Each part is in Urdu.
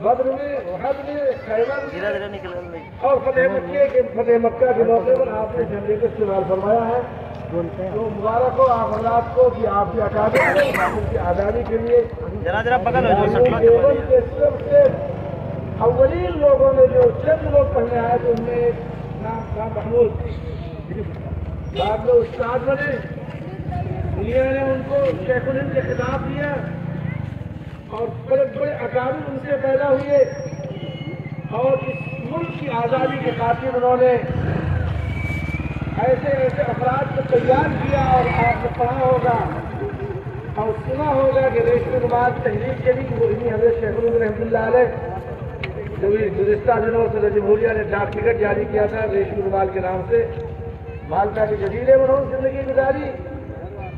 بدر میں، احد میں، خیبر اور فتح مکہ کے موقع پر آپ نے جھنڈے کو استعمال فرمایا ہے. تو مبارک ہو آپ حضرات کو کہ آپ کی اکادمی کی آزادی کے لیے دیوبند کے سب سے اولین لوگوں نے جو چند لوگ پڑھنے آئے تو ان میں ایک نام تھا محمود. بعد میں استاد بنے، دنیا نے ان کو شیخ الہند کے خطاب دیا اور بڑے بڑے اکابر ان سے پیدا ہوئے اور اس ملک کی آزادی کے خاطر انہوں نے ایسے ایسے افراد کو تیار کیا. اور آپ نے پڑھا ہوگا اور سنا ہوگا کہ ریشم اقبال تحریک کے بھی وہ انہیں حضرت شیخ الہند رحمۃ اللہ علیہ جو گزشتہ دنوں صدر جمہوریہ نے ڈاک ٹکٹ جاری کیا تھا ریشم اقبال کے نام سے، مالٹا کے جزیرے میں انہوں نے زندگی گزاری.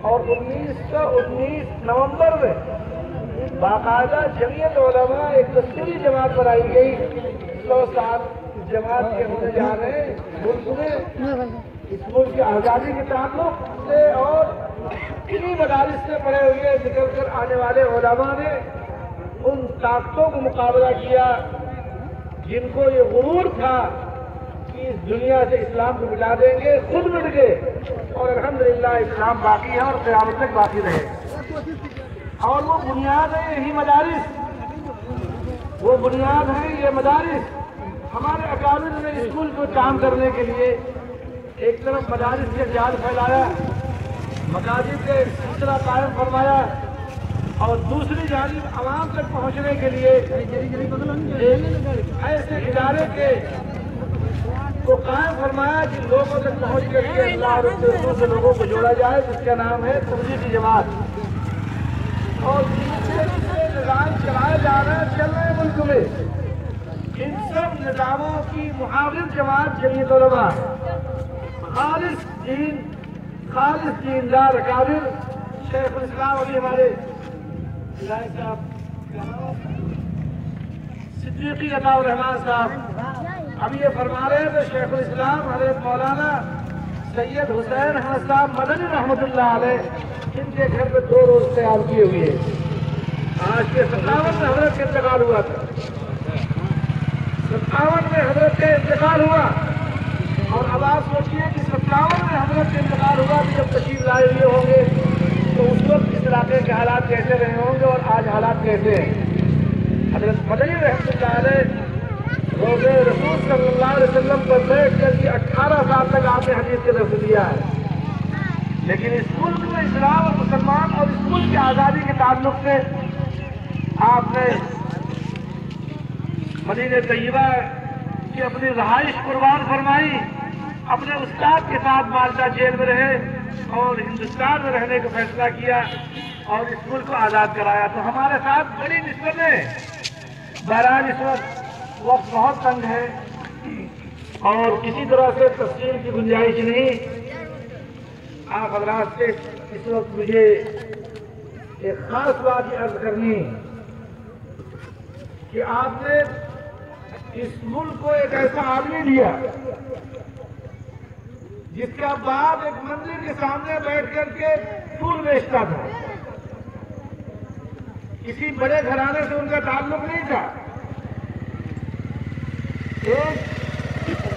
اور 1919 نومبر میں باقاعدہ جمعیت علماء ایک دستوری جماعت بنائی گئی. 100 سال جماعت کے ہونے جا رہے ہیں ملک میں، اس ملک کی آزادی کے تعلق سے. اور انہی مدارس سے پڑھے ہوئے نکل کر آنے والے علماء نے ان طاقتوں کو مقابلہ کیا جن کو یہ غرور تھا کہ اس دنیا سے اسلام کو مٹا دیں گے. خود مٹ گئے اور الحمدللہ اسلام باقی ہے اور قیامت تک باقی رہے. اور وہ بنیاد ہے یہی مدارس، وہ بنیاد ہے یہ مدارس. ہمارے اکابر نے اسکول کو کام کرنے کے لیے ایک طرف مدارس کے جال پھیلایا، مساجد کے سلسلہ قائم فرمایا اور دوسری جانب عوام تک پہنچنے کے لیے ایسے ادارے کے کو قائم فرمایا کہ لوگوں تک پہنچ کر کے اللہ اور اس کے رسول سے لوگوں کو جوڑا جائے، جس کا نام ہے تبلیغی جماعت. اور جتنے نظام چلائے جا رہے ہیں چل رہے ہیں ملک میں، ان سب نظاموں کی محافظ جماعت جمعیت علماء، خالص دیندار اکابر شیخ الاسلام ابھی ہمارے صاحب صدیقی عطا الرحمان صاحب ابھی یہ فرما رہے ہیں تو شیخ الاسلام حضرت مولانا سید حسین احمد صاحب مدنی رحمۃ اللہ علیہ ان کے گھر میں 2 روز قیام کیے ہوئے ہیں. آج کے 57 میں حضرت کا انتقال ہوا تھا، 57 میں حضرت کا انتقال ہوا. اور اب آپ سوچیے کہ 57 میں حضرت کا انتقال ہوا کہ جب تشریف لائے ہوئے ہوں گے تو اس وقت اس علاقے کے حالات کیسے رہے ہوں گے اور آج حالات کیسے ہیں. حضرت مدنی رحمۃ اللہ علیہ روزے رسول صلی اللہ علیہ وسلم پر بیٹھ کر کے 18 سال تک آپ نے حدیث کے درس دیا ہے. لیکن اس ملک میں اسلام اور مسلمان اور اس ملک کی آزادی کے تعلق سے آپ نے مدینہ طیبہ کی اپنی رہائش قربان فرمائی، اپنے استاد کے ساتھ مالٹا جیل میں رہے اور ہندوستان میں رہنے کا فیصلہ کیا اور اس ملک کو آزاد کرایا. تو ہمارے ساتھ بڑی نسبتیں. بہرحال اس وقت بہت تنگ ہے اور کسی طرح سے تفصیل کی گنجائش نہیں. آپ حضرات سے اس وقت مجھے ایک خاص بات عرض کرنی کہ آپ نے اس ملک کو ایک ایسا آدمی دیا جس کا باپ ایک مندر کے سامنے بیٹھ کر کے پھول بیچتا تھا. کسی بڑے گھرانے سے ان کا تعلق نہیں تھا. ایک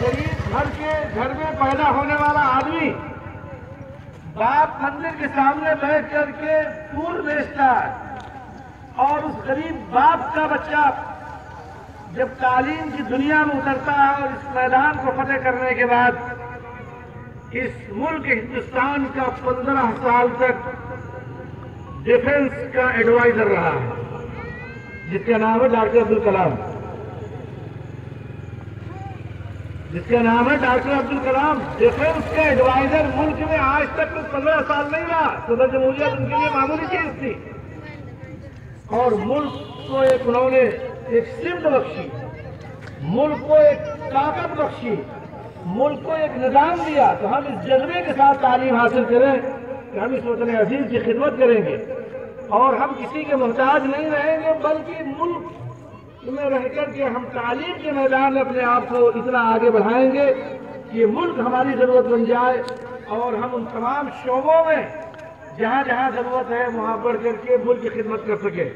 غریب گھر میں پیدا ہونے والا آدمی باپ مندر کے سامنے بیٹھ کر کے پھول بیچتا ہے اور اس غریب باپ کا بچہ جب تعلیم کی دنیا میں اترتا ہے اور اس میدان کو فتح کرنے کے بعد اس ملک ہندوستان کا 15 سال تک ڈیفنس کا ایڈوائزر رہا ہے جس کا نام ہے ڈاکٹر عبدالکلام. جس کا نام ہے ڈاکٹر عبدالکلام ڈیفنس کا ایڈوائزر ملک میں آج تک 15 سال نہیں رہا. صدر جمہوریہ ان کے لیے معمولی چیز تھی اور ملک کو انہوں نے ایک سمت بخشی، ملک کو ایک طاقت بخشی، ملک کو ایک نظام دیا. تو ہم اس جذبے کے ساتھ تعلیم حاصل کریں کہ ہم اس وطن عزیز کی خدمت کریں گے اور ہم کسی کے محتاج نہیں رہیں گے، بلکہ ملک میں رہ کر کے ہم تعلیم کے میدان میں اپنے آپ کو اتنا آگے بڑھائیں گے کہ یہ ملک ہماری ضرورت بن جائے اور ہم ان تمام شعبوں میں جہاں جہاں ضرورت ہے وہاں بڑھ کر کے ملک کی خدمت کر سکیں.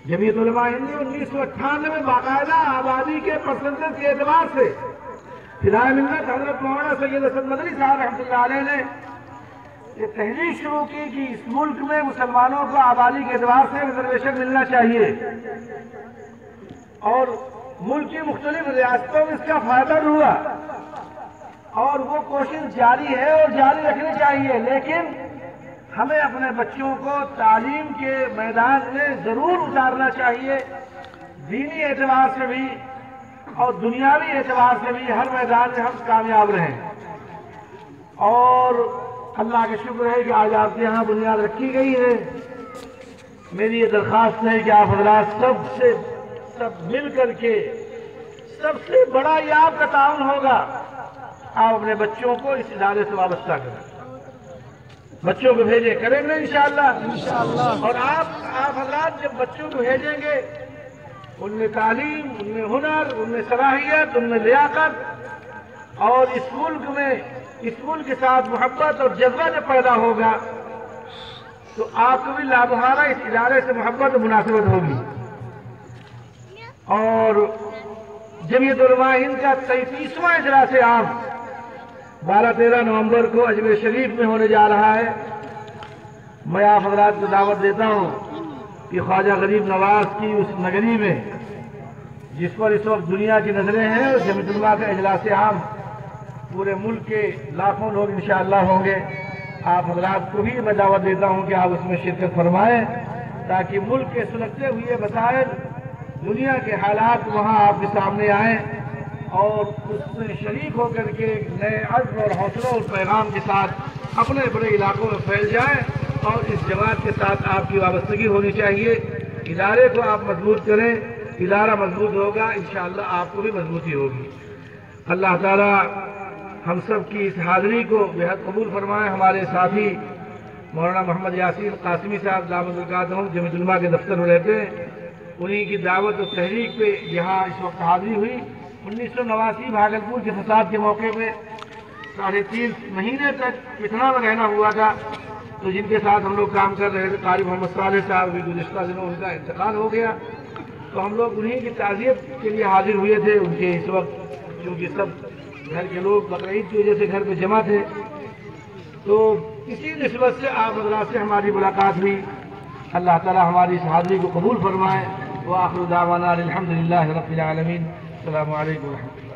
جمعیت علماء ہند نے 1998 میں باقاعدہ آبادی کے پرسنٹیج کے اعتبار سے فدائے ملت حضرت مولانا سید اسد مدنی صاحب رحمۃ اللہ علیہ نے یہ تحریک شروع کی کہ اس ملک میں مسلمانوں کو آبادی کے اعتبار سے ریزرویشن ملنا چاہیے، اور ملک کی مختلف ریاستوں میں اس کا فائدہ ہوا، اور وہ کوشش جاری ہے اور جاری رکھنی چاہیے، لیکن ہمیں اپنے بچوں کو تعلیم کے میدان میں ضرور اتارنا چاہیے، دینی اعتبار سے بھی اور دنیاوی اعتبار سے بھی ہر میدان میں ہم کامیاب رہیں۔ اور اللہ کا شکر ہے کہ آج آپ کے یہاں بنیاد رکھی گئی ہے۔ میری یہ درخواست ہے کہ آپ حضرات سب مل کر کے سب سے بڑا یہ آپ کا تعاون ہوگا، آپ اپنے بچوں کو اس ادارے سے وابستہ کریں، بچوں کو بھیجیں، کریں گے انشاءاللہ۔ اور آپ حضرات جب بچوں کو بھیجیں گے، ان میں تعلیم، ان میں ہنر، ان میں صلاحیت، ان میں لیاقت، اور اس ملک کے ساتھ محبت اور جذبہ جب پیدا ہوگا تو آپ کو بھی لامحالہ اس ادارے سے محبت اور مناسبت ہوگی۔ اور جمعیت علماء ہند کا 33واں اجلاس عام 12-13 نومبر کو اجمیر شریف میں ہونے جا رہا ہے۔ میں آپ حضرات کو دعوت دیتا ہوں کہ خواجہ غریب نواز کی اس نگری میں جس پر اس وقت دنیا کی نظریں ہیں، جمعیت علماء کا اجلاس عام پورے ملک کے لاکھوں لوگ انشاءاللہ ہوں گے۔ آپ حضرات کو بھی میں دعوت دیتا ہوں کہ آپ اس میں شرکت فرمائیں، تاکہ ملک کے سلگتے ہوئے مسائل، دنیا کے حالات وہاں آپ کے سامنے آئیں، اور اس میں شریک ہو کر کے نئے عزم اور حوصلہ اور پیغام کے ساتھ اپنے بڑے علاقوں میں پھیل جائیں، اور اس جماعت کے ساتھ آپ کی وابستگی ہونی چاہیے۔ ادارے کو آپ مضبوط کریں، ادارہ مضبوط ہوگا، انشاءاللہ آپ کو بھی مضبوطی ہوگی۔ اللہ تعالیٰ ہم سب کی اس حاضری کو بہت قبول فرمائے۔ ہمارے ساتھی مولانا محمد یاسین قاسمی صاحب دامت برکاتہم جمعیت علماء کے دفتر میں رہتے ہیں، انہی کی دعوت و تحریک پہ یہاں اس وقت حاضری ہوئی۔ 1989 بھاگلپور کے فساد کے موقع پہ 3.5 مہینے تک پٹنہ میں رہنا ہوا تھا، تو جن کے ساتھ ہم لوگ کام کر رہے تھے قاری محمد صالح صاحب بھی گزشتہ دنوں ان کا انتقال ہو گیا، تو ہم لوگ انہی کی تعزیت کے لیے حاضر ہوئے تھے۔ ان کے اس وقت کیونکہ سب گھر کے لوگ بقرعید کی وجہ سے گھر پہ جمع تھے، تو اسی نسبت سے آپ حضرات سے ہماری ملاقات ہوئی۔ اللہ تعالیٰ ہماری اس حاضری کو قبول فرمائے۔ وآخر دعوانا الحمدللہ رب العالمین۔ السلام علیکم ورحمۃ اللہ۔